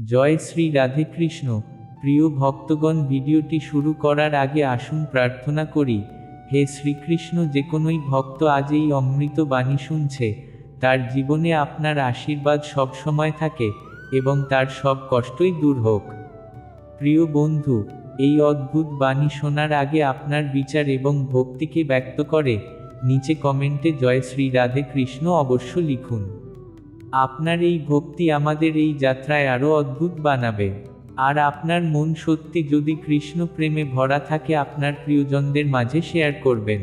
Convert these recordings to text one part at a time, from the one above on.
জয় শ্রী রাধে কৃষ্ণ। প্রিয় ভক্তগণ, ভিডিওটি শুরু করার আগে আসুন প্রার্থনা করি। হে শ্রীকৃষ্ণ, যে কোনোই ভক্ত আজ এই অমৃত বাণী শুনছে, তার জীবনে আপনার আশীর্বাদ সবসময় থাকে এবং তার সব কষ্টই দূর হোক। প্রিয় বন্ধু, এই অদ্ভুত বাণী শোনার আগে আপনার বিচার এবং ভক্তিকে ব্যক্ত করে নিচে কমেন্টে জয় শ্রী রাধে কৃষ্ণ অবশ্য লিখুন। আপনার এই ভক্তি আমাদের এই যাত্রায় আরও অদ্ভুত বানাবে। আর আপনার মন সত্যি যদি কৃষ্ণ প্রেমে ভরা থাকে, আপনার প্রিয়জনদের মাঝে শেয়ার করবেন।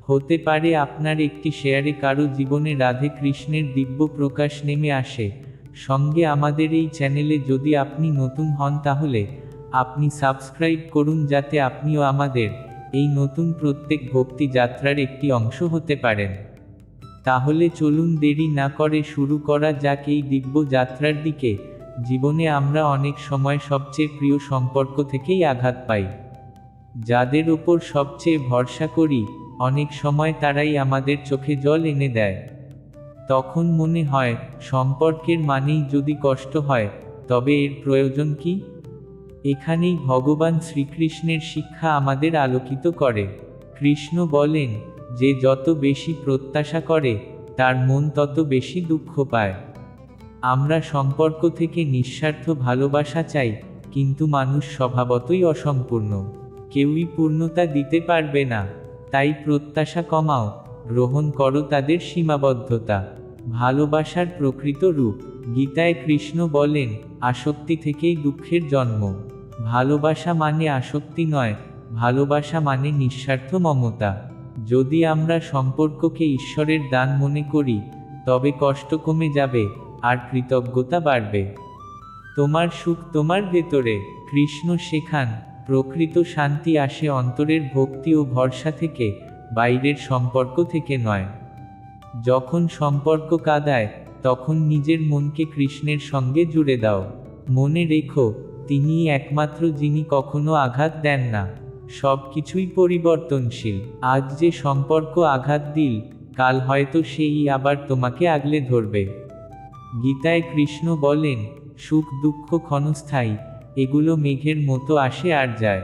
হতে পারে আপনার একটি শেয়ারে কারো জীবনে রাধে কৃষ্ণের দিব্য প্রকাশ নেমে আসে। সঙ্গে আমাদের এই চ্যানেলে যদি আপনি নতুন হন, তাহলে আপনি সাবস্ক্রাইব করুন, যাতে আপনিও আমাদের এই নতুন প্রত্যেক ভক্তি যাত্রার একটি অংশ হতে পারেন। তাহলে চলুন দেরি না করে শুরু করা যাক এই দিব্য যাত্রার দিকে। জীবনে আমরা অনেক সময় সবচেয়ে প্রিয় সম্পর্ক থেকেই আঘাত পাই। যাদের ওপর সবচেয়ে ভরসা করি, অনেক সময় তারাই আমাদের চোখে জল এনে দেয়। তখন মনে হয়, সম্পর্কের মানেই যদি কষ্ট হয়, তবে এর প্রয়োজন কি? এখানেই ভগবান শ্রীকৃষ্ণের শিক্ষা আমাদের আলোকিত করে। কৃষ্ণ বলেন, যে যত বেশি প্রত্যাশা করে, তার মন তত বেশি দুঃখ পায়। আমরা সম্পর্ক থেকে নিঃস্বার্থ ভালোবাসা চাই, কিন্তু মানুষ স্বভাবতই অসম্পূর্ণ। কেউই পূর্ণতা দিতে পারবে না। তাই প্রত্যাশা কমাও, গ্রহণ করো তাদের সীমাবদ্ধতা। ভালোবাসার প্রকৃত রূপ। গীতায় কৃষ্ণ বলেন, আসক্তি থেকেই দুঃখের জন্ম। ভালোবাসা মানে আসক্তি নয়, ভালোবাসা মানে নিঃস্বার্থ মমতা। যদি আমরা সম্পর্ককে ঈশ্বরের দান মনে করি, তবে কষ্ট কমে যাবে আর কৃতজ্ঞতা বাড়বে। তোমার সুখ তোমার ভেতরে। কৃষ্ণ শেখান, প্রকৃত শান্তি আসে অন্তরের ভক্তি ও ভরসা থেকে, বাইরের সম্পর্ক থেকে নয়। যখন সম্পর্ক কাঁদায়, তখন নিজের মনকে কৃষ্ণের সঙ্গে জুড়ে দাও। মনে রেখো, তিনিই একমাত্র যিনি কখনো আঘাত দেন না। সব কিছুই পরিবর্তনশীল। আজ যে সম্পর্ক আঘাত দিল, কাল হয়তো সেই আবার তোমাকে আগলে ধরবে। গীতায় কৃষ্ণ বলেন, সুখ দুঃখ ক্ষণস্থায়ী, এগুলো মেঘের মতো আসে আর যায়।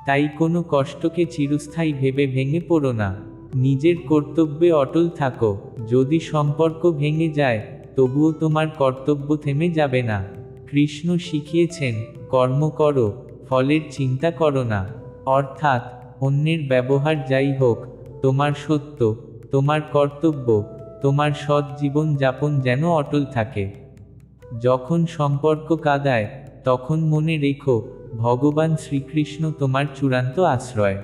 তাই কোনো কষ্টকে চিরস্থায়ী ভেবে ভেঙে পড়ো না। নিজের কর্তব্যে অটল থাকো। যদি সম্পর্ক ভেঙে যায়, তবুও তোমার কর্তব্য থেমে যাবে না। কৃষ্ণ শিখিয়েছেন, কর্ম করো, ফলের চিন্তা করো না। অর্থাৎ, অন্যের ব্যবহার যাই হোক, তোমার সত্য, তোমার কর্তব্য, তোমার সৎ জীবন যাপন যেন অটল থাকে। যখন সম্পর্ক কাঁদায়, তখন মনে রেখো, ভগবান শ্রীকৃষ্ণ তোমার চূড়ান্ত আশ্রয়।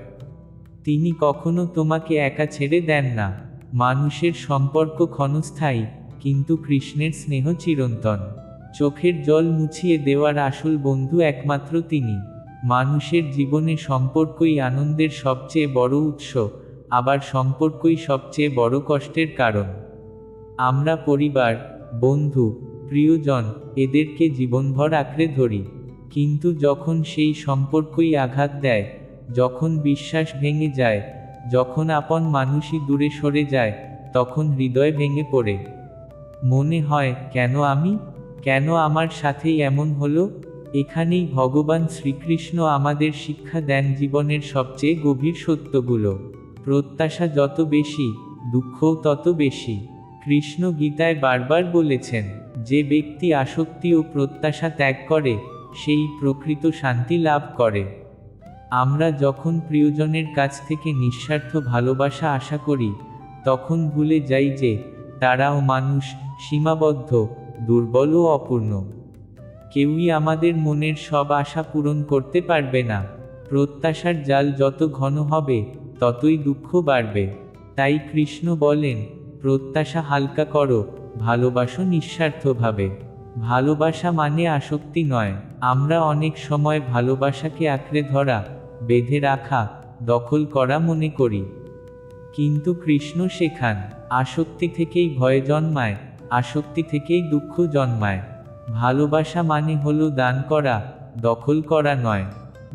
তিনি কখনো তোমাকে একা ছেড়ে দেন না। মানুষের সম্পর্ক ক্ষণস্থায়ী, কিন্তু কৃষ্ণের স্নেহ চিরন্তন। চোখের জল মুছিয়ে দেওয়ার আসল বন্ধু একমাত্র তিনি। মানুষের জীবনে সম্পর্কই আনন্দের সবচেয়ে বড় উৎস, আবার সম্পর্কই সবচেয়ে বড় কষ্টের কারণ। আমরা পরিবার, বন্ধু, প্রিয়জন, এদেরকে জীবনভর আঁকড়ে ধরি। কিন্তু যখন সেই সম্পর্কই আঘাত দেয়, যখন বিশ্বাস ভেঙে যায়, যখন আপন মানুষই দূরে সরে যায়, তখন হৃদয় ভেঙে পড়ে। মনে হয়, কেন আমি? কেন আমার সাথেই এমন হলো? এখানেই ভগবান শ্রীকৃষ্ণ আমাদের শিক্ষা দেন জীবনের সবচেয়ে গভীর সত্যগুলো। প্রত্যাশা যত বেশি, দুঃখও তত বেশি। কৃষ্ণ গীতায় বারবার বলেছেন, যে ব্যক্তি আসক্তি ও প্রত্যাশা ত্যাগ করে, সেই প্রকৃত শান্তি লাভ করে। আমরা যখন প্রিয়জনের কাছ থেকে নিঃস্বার্থ ভালোবাসা আশা করি, তখন ভুলে যাই যে তারাও মানুষ, সীমাবদ্ধ, দুর্বল ও অপূর্ণ। কেউই আমাদের মনের সব আশা পূরণ করতে পারবে না। প্রত্যাশার জাল যত ঘন হবে, ততই দুঃখ বাড়বে। তাই কৃষ্ণ বলেন, প্রত্যাশা হালকা করো, ভালোবাসো নিঃস্বার্থভাবে। ভালোবাসা মানে আসক্তি নয়। আমরা অনেক সময় ভালোবাসাকে আঁকড়ে ধরা, বেঁধে রাখা, দখল করা মনে করি। কিন্তু কৃষ্ণ শেখান, আসক্তি থেকেই ভয় জন্মায়, আসক্তি থেকেই দুঃখ জন্মায়। ভালোবাসা মানে হলো দান করা, দখল করা নয়।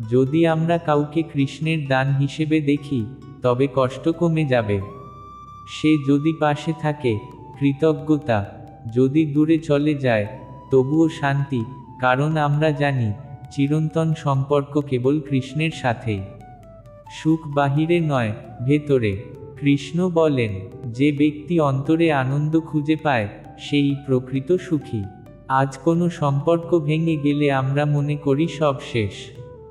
যদি আমরা কাউকে কৃষ্ণের দান হিসেবে দেখি, তবে কষ্ট কমে যাবে। সে যদি পাশে থাকে, কৃতজ্ঞতা। যদি দূরে চলে যায়, তবুও শান্তি, কারণ আমরা জানি চিরন্তন সম্পর্ক কেবল কৃষ্ণের সাথেই। সুখ বাহিরে নয়, ভেতরে। কৃষ্ণ বলেন, যে ব্যক্তি অন্তরে আনন্দ খুঁজে পায় সেই প্রকৃত সুখী। আজ কোনো সম্পর্ক ভেঙে গেলে আমরা মনে করি সব শেষ,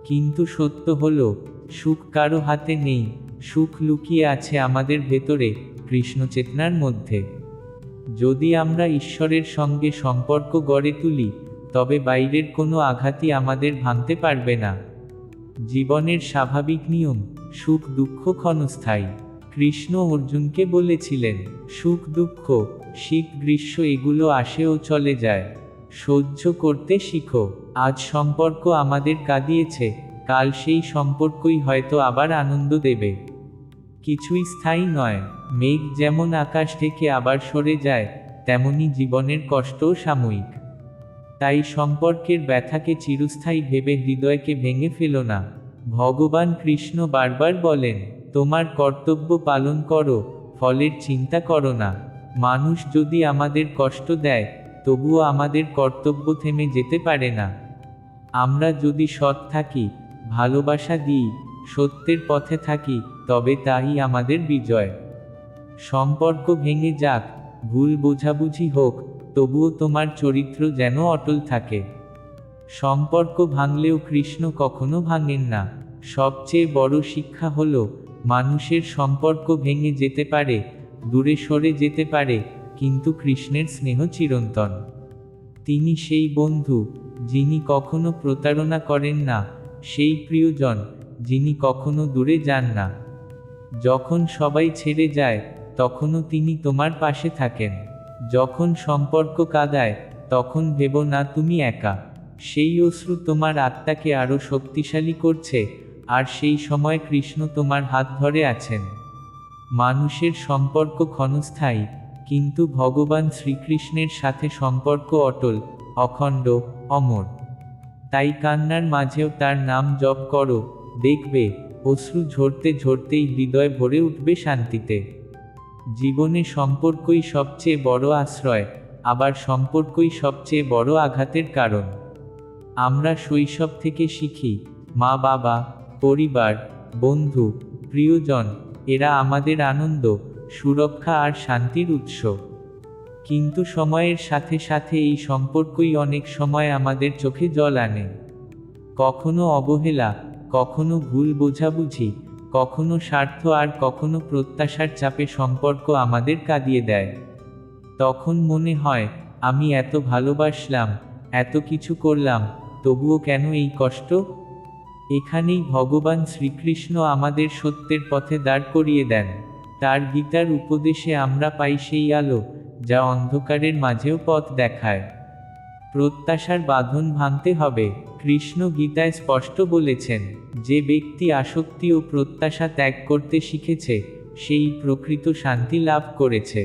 কিন্তু সত্য হলো সুখ কারো হাতে নেই। সুখ লুকিয়ে আছে আমাদের ভেতরে, কৃষ্ণ চেতনার মধ্যে। যদি আমরা ঈশ্বরের সঙ্গে সম্পর্ক গড়ে তুলি, তবে বাইরের কোনো আঘাতই আমাদের ভাঙতে পারবে না। জীবনের স্বাভাবিক নিয়ম, সুখ দুঃখ ক্ষণস্থায়ী। কৃষ্ণ অর্জুনকে বলেছিলেন, সুখ দুঃখ শীত গ্রীষ্ম এগুলো আসে ও চলে যায়, সহ্য করতে শিখো। আজ সম্পর্ক আমাদের কাঁদিয়েছে, কাল সেই সম্পর্কই হয়তো আবার আনন্দ দেবে। কিছুই স্থায়ী নয়। মেঘ যেমন আকাশ থেকে আবার সরে যায়, তেমনি জীবনের কষ্টও সাময়িক। তাই সম্পর্কের ব্যথাকে চিরস্থায়ী ভেবে হৃদয়কে ভেঙে ফেলো না। ভগবান কৃষ্ণ বারবার বলেন, তোমার কর্তব্য পালন করো, ফলের চিন্তা করো না। মানুষ যদি আমাদের কষ্ট দেয়, তবুও আমাদের কর্তব্য থেমে যেতে পারে না। আমরা যদি সৎ থাকি, ভালোবাসা দিই, সত্যের পথে থাকি, তবে তাই আমাদের বিজয়। সম্পর্ক ভেঙে যাক, ভুল বোঝাবুঝি হোক, তবুও তোমার চরিত্র যেন অটল থাকে। সম্পর্ক ভাঙলেও কৃষ্ণ কখনো ভাঙেন না। সবচেয়ে বড় শিক্ষা হলো, মানুষের সম্পর্ক ভেঙে যেতে পারে, দূরে সরে যেতে পারে, কিন্তু কৃষ্ণের স্নেহ চিরন্তন। তিনি সেই বন্ধু যিনি কখনো প্রতারণা করেন না, সেই প্রিয়জন যিনি কখনো দূরে যান না। যখন সবাই ছেড়ে যায়, তখনও তিনি তোমার পাশে থাকেন। যখন সম্পর্ক কাঁদায়, তখন ভেবো না তুমি একা। সেই অশ্রু তোমার আত্মাকে আরও শক্তিশালী করছে, আর সেই সময় কৃষ্ণ তোমার হাত ধরে আছেন। মানুষের সম্পর্ক ক্ষণস্থায়ী, কিন্তু ভগবান শ্রীকৃষ্ণের সাথে সম্পর্ক অটল, অখণ্ড, অমর। তাই কান্নার মাঝেও তার নাম জপ করো, দেখবে অশ্রু ঝরতে ঝরতেই হৃদয় ভরে উঠবে শান্তিতে। জীবনে সম্পর্কই সবচেয়ে বড় আশ্রয়, আবার সম্পর্কই সবচেয়ে বড় আঘাতের কারণ। আমরা শৈশব থেকে শিখি, মা বাবা, পরিবার, বন্ধু, প্রিয়জন এরা আমাদের আনন্দ, সুরক্ষা আর শান্তির উৎস। কিন্তু সময়ের সাথে সাথে এই সম্পর্কই অনেক সময় আমাদের চোখে জল আনে। কখনো অবহেলা, কখনো ভুল বোঝাবুঝি, কখনো স্বার্থ আর কখনো প্রত্যাশার চাপে সম্পর্ক আমাদের কাঁদিয়ে দেয়। তখন মনে হয়, আমি এত ভালোবাসলাম, এত কিছু করলাম, তবুও কেন এই কষ্ট? এখানেই ভগবান শ্রীকৃষ্ণ আমাদের সত্যের পথে দাঁড় করিয়ে দেন। তার গীতার উপদেশে আমরা পাই সেই আলো, যা অন্ধকারের মাঝেও পথ দেখায়। প্রত্যাশার বাঁধন ভাঙতে হবে। কৃষ্ণ গীতায় স্পষ্ট বলেছেন, যে ব্যক্তি আসক্তি ও প্রত্যাশা ত্যাগ করতে শিখেছে, সেই প্রকৃত শান্তি লাভ করেছে।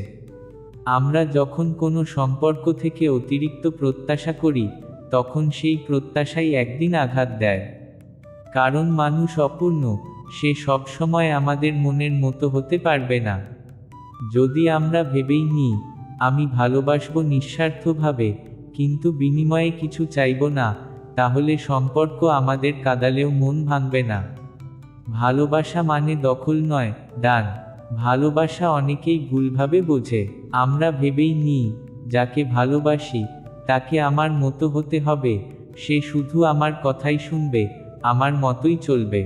আমরা যখন কোনো সম্পর্ক থেকে অতিরিক্ত প্রত্যাশা করি, তখন সেই প্রত্যাশাই একদিন আঘাত দেয়। কারণ মানুষ অপূর্ণ, সে সবসময় আমাদের মনের মতো হতে পারবে না। যদি আমরা ভেবেই নিই, আমি ভালোবাসবো নিঃস্বার্থভাবে, কিন্তু বিনিময়ে কিছু চাইব না, তাহলে সম্পর্ক আমাদের কাঁদালেও মন ভাঙবে না। ভালোবাসা মানে দখল নয়, দান। ভালোবাসা অনেকেই ভুলভাবে বোঝে। আমরা ভেবেই নিই, যাকে ভালোবাসি তাকে আমার মতো হতে হবে, সে শুধু আমার কথাই শুনবে, আমার মতোই চলবে।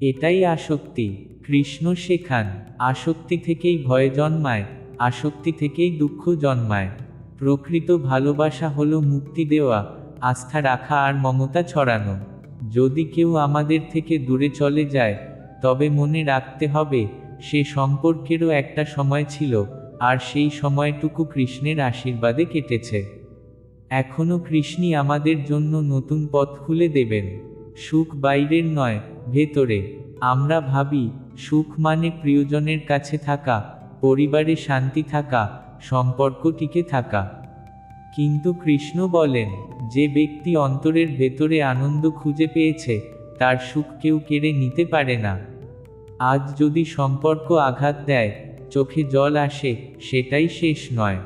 এটাই আসক্তি। কৃষ্ণ শেখান, আসক্তি থেকেই ভয় জন্মায়, আসক্তি থেকেই দুঃখ জন্মায়। প্রকৃত ভালোবাসা হলো মুক্তি দেওয়া, আস্থা রাখা আর মমতা ছড়ানো। যদি কেউ আমাদের থেকে দূরে চলে যায়, তবে মনে রাখতে হবে, সে সম্পর্কেরও একটা সময় ছিল, আর সেই সময়টুকু কৃষ্ণের আশীর্বাদে কেটেছে। এখনো কৃষ্ণই আমাদের জন্য নতুন পথ খুলে দেবেন। সুখ বাইরের নয়, ভেতরে। আমরা ভাবি, সুখ মানে প্রিয়জনের কাছে থাকা, পরিবারে শান্তি থাকা, সম্পর্ক টিকে থাকা। কিন্তু কৃষ্ণ বলেন, যে ব্যক্তি অন্তরের ভেতরে আনন্দ খুঁজে পেয়েছে, তার সুখ কেউ কেড়ে নিতে পারে না। আজ যদি সম্পর্ক আঘাত দেয়, চোখে জল আসে, সেটাই শেষ নয়।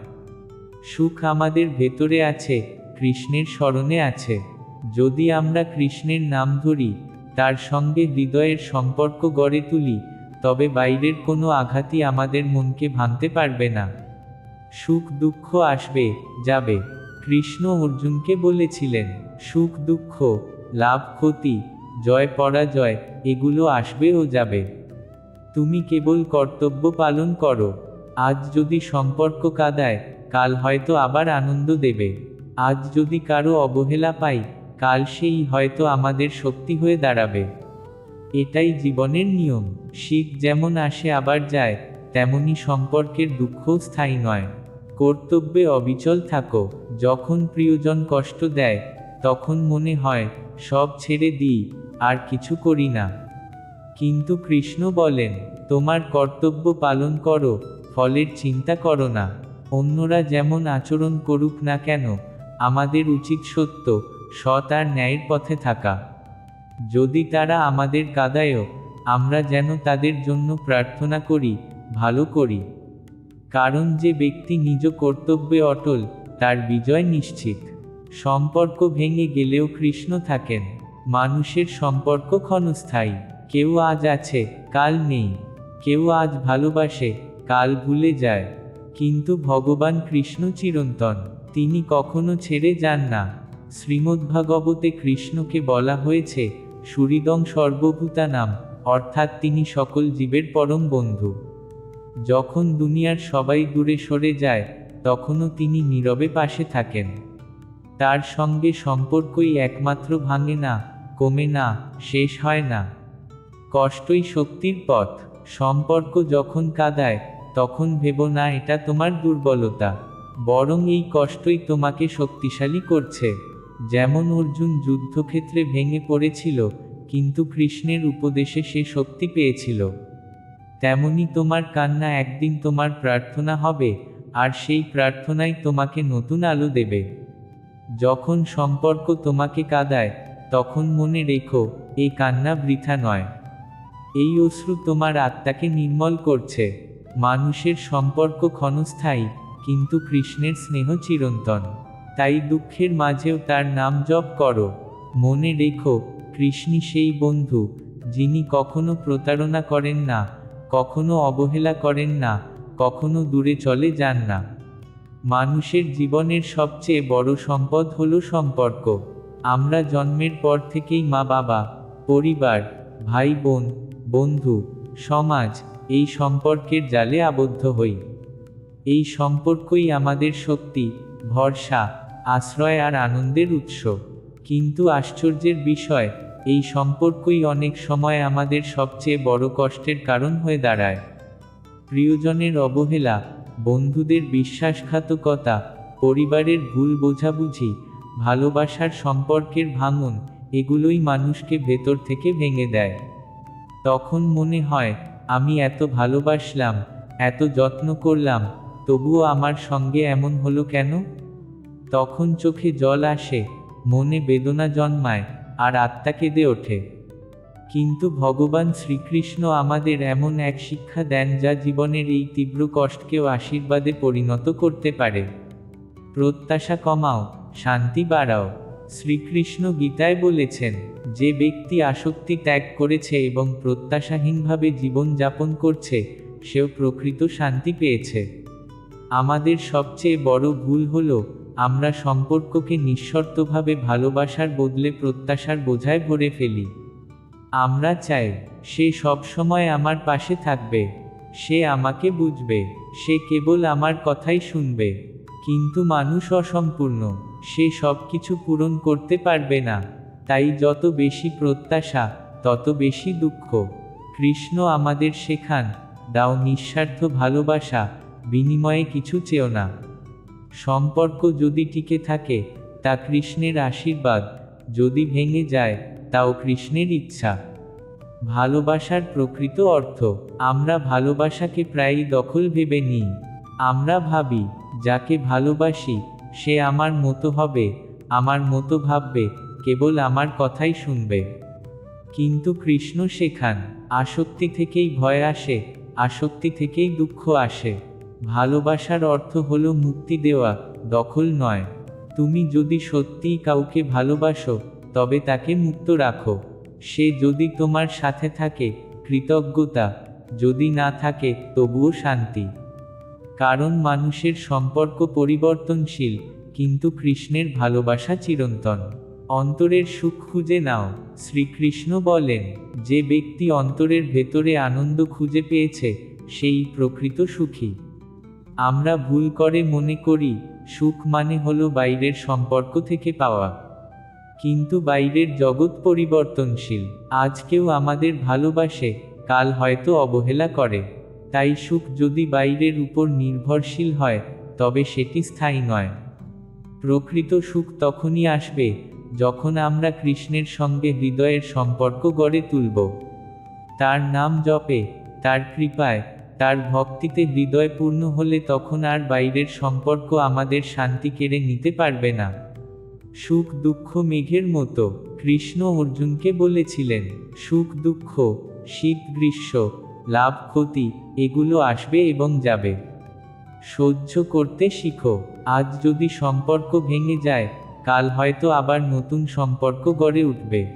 সুখ আমাদের ভেতরে আছে, কৃষ্ণের স্মরণে আছে। যদি আমরা কৃষ্ণের নাম ধরি, তার সঙ্গে হৃদয়ের সম্পর্ক গড়ে তুলি, তবে বাইরের কোনো আঘাতই আমাদের মনকে ভাঙতে পারবে না। সুখ দুঃখ আসবে, যাবে। কৃষ্ণ অর্জুনকে বলেছিলেন, সুখ দুঃখ, লাভ ক্ষতি, জয় পরাজয়, এগুলো আসবে ও যাবে। তুমি কেবল কর্তব্য পালন করো। আজ যদি সম্পর্ক কাঁদায়, কাল হয়তো আবার আনন্দ দেবে। আজ যদি কারো অবহেলা পাই, কাল সেই হয়তো আমাদের শক্তি হয়ে দাঁড়াবে। এটাই জীবনের নিয়ম। সুখ যেমন আসে আবার যায়, তেমনি সম্পর্কের দুঃখও স্থায়ী নয়। কর্তব্যে অবিচল থাকো। যখন প্রিয়জন কষ্ট দেয়, তখন মনে হয় সব ছেড়ে দিই, আর কিছু করি না। কিন্তু কৃষ্ণ বলেন, তোমার কর্তব্য পালন করো, ফলের চিন্তা করো না। অন্যরা যেমন আচরণ করুক না কেন, আমাদের উচিত সত্য, সৎ আর ন্যায়ের পথে থাকা। যদি তারা আমাদের কাঁদায়ও, আমরা যেন তাদের জন্য প্রার্থনা করি, ভালো করি। কারণ যে ব্যক্তি নিজ কর্তব্যে অটল, তার বিজয় নিশ্চিত। সম্পর্ক ভেঙে গেলেও কৃষ্ণ থাকেন। মানুষের সম্পর্ক ক্ষণস্থায়ী। কেউ আজ আছে, কাল নেই। কেউ আজ ভালোবাসে, কাল ভুলে যায়। কিন্তু ভগবান কৃষ্ণ চিরন্তন, তিনি কখনো ছেড়ে যান না। শ্রীমদ্ভাগবতে কৃষ্ণকে বলা হয়েছে সুহৃদং সর্বভূতানাম, অর্থাৎ তিনি সকল জীবের পরম বন্ধু। যখন দুনিয়ার সবাই দূরে সরে যায়, তখনও তিনি নীরবে পাশে থাকেন। তার সঙ্গে সম্পর্কই একমাত্র ভাঙে না, কমে না, শেষ হয় না। কষ্টই শক্তির পথ। সম্পর্ক যখন কাঁদায়, তখন ভেবো না এটা তোমার দুর্বলতা, বরং এই কষ্টই তোমাকে শক্তিশালী করছে। যেমন অর্জুন যুদ্ধক্ষেত্রে ভেঙে পড়েছিল, কিন্তু কৃষ্ণের উপদেশে সে শক্তি পেয়েছিল। তেমনি তোমার কান্না একদিন তোমার প্রার্থনা হবে, আর সেই প্রার্থনাই তোমাকে নতুন আলো দেবে। যখন সম্পর্ক তোমাকে কাঁদায়, তখন মনে রেখো, এই কান্না বৃথা নয়। এই অশ্রু তোমার আত্মাকে নির্মল করছে। মানুষের সম্পর্ক ক্ষণস্থায়ী, কিন্তু কৃষ্ণের স্নেহ চিরন্তন। তাই দুঃখের মাঝেও তার নাম জপ করো। মনে রেখো, কৃষ্ণই সেই বন্ধু, যিনি কখনো প্রতারণা করেন না, কখনো অবহেলা করেন না, কখনো দূরে চলে যান না। মানুষের জীবনের সবচেয়ে বড় সম্পদ হলো সম্পর্ক। আমরা জন্মের পর থেকেই মা বাবা, পরিবার, ভাই বোন, বন্ধু, সমাজ, এই সম্পর্কের জালে আবদ্ধ হই। এই সম্পর্কই আমাদের শক্তি, ভরসা, আশ্রয় আর আনন্দের উৎস। কিন্তু আশ্চর্যের বিষয়, এই সম্পর্কই অনেক সময় আমাদের সবচেয়ে বড় কষ্টের কারণ হয়ে দাঁড়ায়। প্রিয়জনের অবহেলা, বন্ধুদের বিশ্বাসঘাতকতা, পরিবারের ভুল বোঝাবুঝি, ভালোবাসার সম্পর্কের ভাঙন, এগুলোই মানুষকে ভেতর থেকে ভেঙে দেয়। তখন মনে হয়, আমি এত ভালোবাসলাম, এত যত্ন করলাম, তবুও আমার সঙ্গে এমন হলো কেন? তখন চোখে জল আসে, মনে বেদনা জন্মায়, আর আত্মা কেঁদে ওঠে। কিন্তু ভগবান শ্রীকৃষ্ণ আমাদের এমন এক শিক্ষা দেন যা জীবনের এই তীব্র কষ্টকেও আশীর্বাদে পরিণত করতে পারে। প্রত্যাশা কমাও, শান্তি বাড়াও। শ্রীকৃষ্ণ গীতায় বলেছেন, যে ব্যক্তি আসক্তি ত্যাগ করেছে এবং প্রত্যাশাহীনভাবে জীবন যাপন করছে, সেও প্রকৃত শান্তি পেয়েছে। আমাদের সবচেয়ে বড় ভুল হলো, আমরা সম্পর্ককে নিঃশর্তভাবে ভালোবাসার বদলে প্রত্যাশার বোঝায় ভরে ফেলি। আমরা চাই, সে সবসময় আমার পাশে থাকবে, সে আমাকে বুঝবে, সে কেবল আমার কথাই শুনবে। কিন্তু মানুষ অসম্পূর্ণ, সে সব কিছু পূরণ করতে পারবে না। তাই যত বেশি প্রত্যাশা, তত বেশি দুঃখ। কৃষ্ণ আমাদের শেখান, দাও নিঃস্বার্থ ভালোবাসা, বিনিময়ে কিছু চেও না। সম্পর্ক যদি টিকে থাকে, তা কৃষ্ণের আশীর্বাদ, যদি ভেঙে যায়, তাও কৃষ্ণের ইচ্ছা। ভালোবাসার প্রকৃত অর্থ। আমরা ভালোবাসাকে প্রায়ই দখল ভেবে নিই। আমরা ভাবি, যাকে ভালোবাসি, সে আমার মতো হবে, আমার মতো ভাববে, কেবল আমার কথাই শুনবে। কিন্তু কৃষ্ণ শেখান, আসক্তি থেকেই ভয় আসে, আসক্তি থেকেই দুঃখ আসে। ভালোবাসার অর্থ হলো মুক্তি দেওয়া, দখল নয়। তুমি যদি সত্যিই কাউকে ভালোবাসো তবে তাকে মুক্ত রাখো। সে যদি তোমার সাথে থাকে, কৃতজ্ঞতা; যদি না থাকে, তবুও শান্তি। কারণ মানুষের সম্পর্ক পরিবর্তনশীল, কিন্তু কৃষ্ণের ভালোবাসা চিরন্তন। অন্তরের সুখ খুঁজে নাও। শ্রীকৃষ্ণ বলেন, যে ব্যক্তি অন্তরের ভেতরে আনন্দ খুঁজে পেয়েছে, সেই প্রকৃত সুখী। আমরা ভুল করে মনে করি সুখ মানে হলো বাইরের সম্পর্ক থেকে পাওয়া। কিন্তু বাইরের জগৎ পরিবর্তনশীল। আজ কেউ আমাদের ভালোবাসে, কাল হয়তো অবহেলা করে। তাই সুখ যদি বাইরের উপর নির্ভরশীল হয়, তবে সেটি স্থায়ী নয়। প্রকৃত সুখ তখনই আসবে যখন আমরা কৃষ্ণের সঙ্গে হৃদয়ের সম্পর্ক গড়ে তুলব। তার নাম জপে, তার কৃপায়, তার ভক্তিতে হৃদয় পূর্ণ হলে তখন আর বাইরের সম্পর্ক আমাদের শান্তি কেড়ে নিতে পারবে না। সুখ দুঃখ মেঘের মতো। কৃষ্ণ অর্জুনকে বলেছিলেন, সুখ দুঃখ, শীত গ্রীষ্ম, লাভ ক্ষতি, এগুলো আসবে এবং যাবে। সহ্য করতে শিখো। আজ যদি সম্পর্ক ভেঙে যায়, কাল হয়তো আবার নতুন সম্পর্ক গড়ে উঠবে।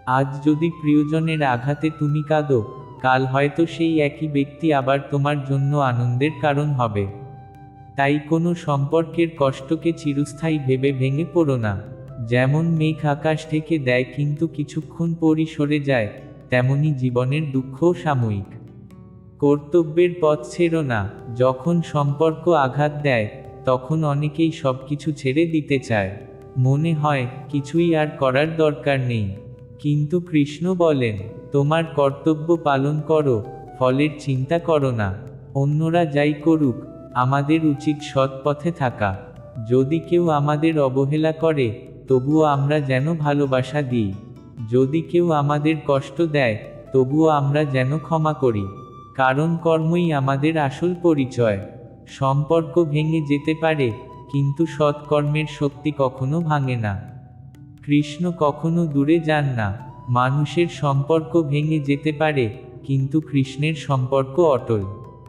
আজ যদি প্রিয়জনের আঘাতে তুমি কাঁদো, কাল হয়তো সেই একই ব্যক্তি আবার তোমার জন্য আনন্দের কারণ হবে। তাই কোনো সম্পর্কের কষ্টকে চিরস্থায়ী ভেবে ভেঙে পড়ো না। যেমন মেঘ আকাশ ঢেকে দেয় কিন্তু কিছুক্ষণ পরই সরে যায়, তেমনি জীবনের দুঃখও সাময়িক। কর্তব্যের পথ ছেড়ো না। যখন সম্পর্ক আঘাত দেয়, তখন অনেকেই সবকিছু ছেড়ে দিতে চায়। মনে হয় কিছুই আর করার দরকার নেই। কিন্তু কৃষ্ণ বলেন, তোমার কর্তব্য পালন করো, ফলের চিন্তা করো না। অন্যরা যাই করুক, আমাদের উচিত সৎ পথে থাকা। যদি কেউ আমাদের অবহেলা করে, তবুও আমরা যেন ভালোবাসা দিই। যদি কেউ আমাদের কষ্ট দেয়, তবুও আমরা যেন ক্ষমা করি। কারণ কর্মই আমাদের আসল পরিচয়। সম্পর্ক ভেঙে যেতে পারে, কিন্তু সৎকর্মের শক্তি কখনো ভাঙে না। কৃষ্ণ কখনো দূরে যান না। মানুষের সম্পর্ক ভেঙে যেতে পারে, কিন্তু কৃষ্ণের সম্পর্ক অটল।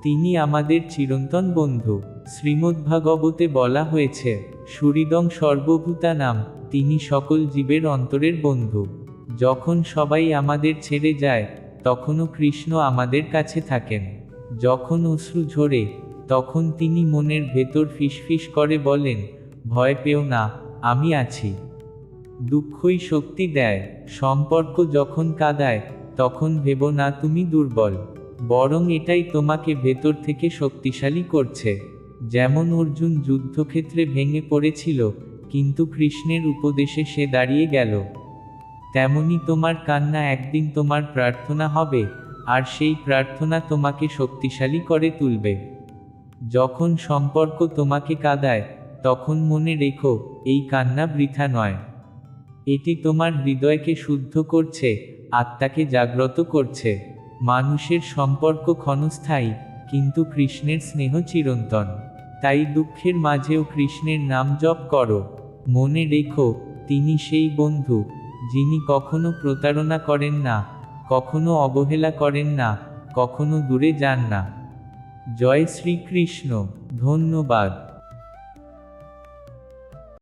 তিনি আমাদের চিরন্তন বন্ধু। শ্রীমদ্ভাগবতে বলা হয়েছে, সুহৃদং সর্বভূতানাম, তিনি সকল জীবের অন্তরের বন্ধু। যখন সবাই আমাদের ছেড়ে যায়, তখনও কৃষ্ণ আমাদের কাছে থাকেন। যখন অশ্রু ঝরে, তখন তিনি মনের ভেতর ফিসফিস করে বলেন, ভয় পেও না, আমি আছি। দুঃখই শক্তি দেয়। সম্পর্ক যখন কাঁদায়, তখন ভেবো না তুমি দুর্বল, বরং এটাই তোমাকে ভেতর থেকে শক্তিশালী করছে। যেমন অর্জুন যুদ্ধক্ষেত্রে ভেঙে পড়েছিল, কিন্তু কৃষ্ণের উপদেশে সে দাঁড়িয়ে গেল। তেমনি তোমার কান্না একদিন তোমার প্রার্থনা হবে, আর সেই প্রার্থনা তোমাকে শক্তিশালী করে তুলবে। যখন সম্পর্ক তোমাকে কাঁদায়, তখন মনে রেখো, এই কান্না বৃথা নয়। এটি তোমার হৃদয়কে শুদ্ধ করছে, আত্মাকে জাগ্রত করছে। মানুষের সম্পর্ক ক্ষণস্থায়ী, কিন্তু কৃষ্ণের স্নেহ চিরন্তন। তাই দুঃখের মাঝেও কৃষ্ণের নাম জপ করো। মনে রেখো, তিনি সেই বন্ধু, যিনি কখনো প্রতারণা করেন না, কখনো অবহেলা করেন না, কখনো দূরে যান না। জয় শ্রীকৃষ্ণ। ধন্যবাদ।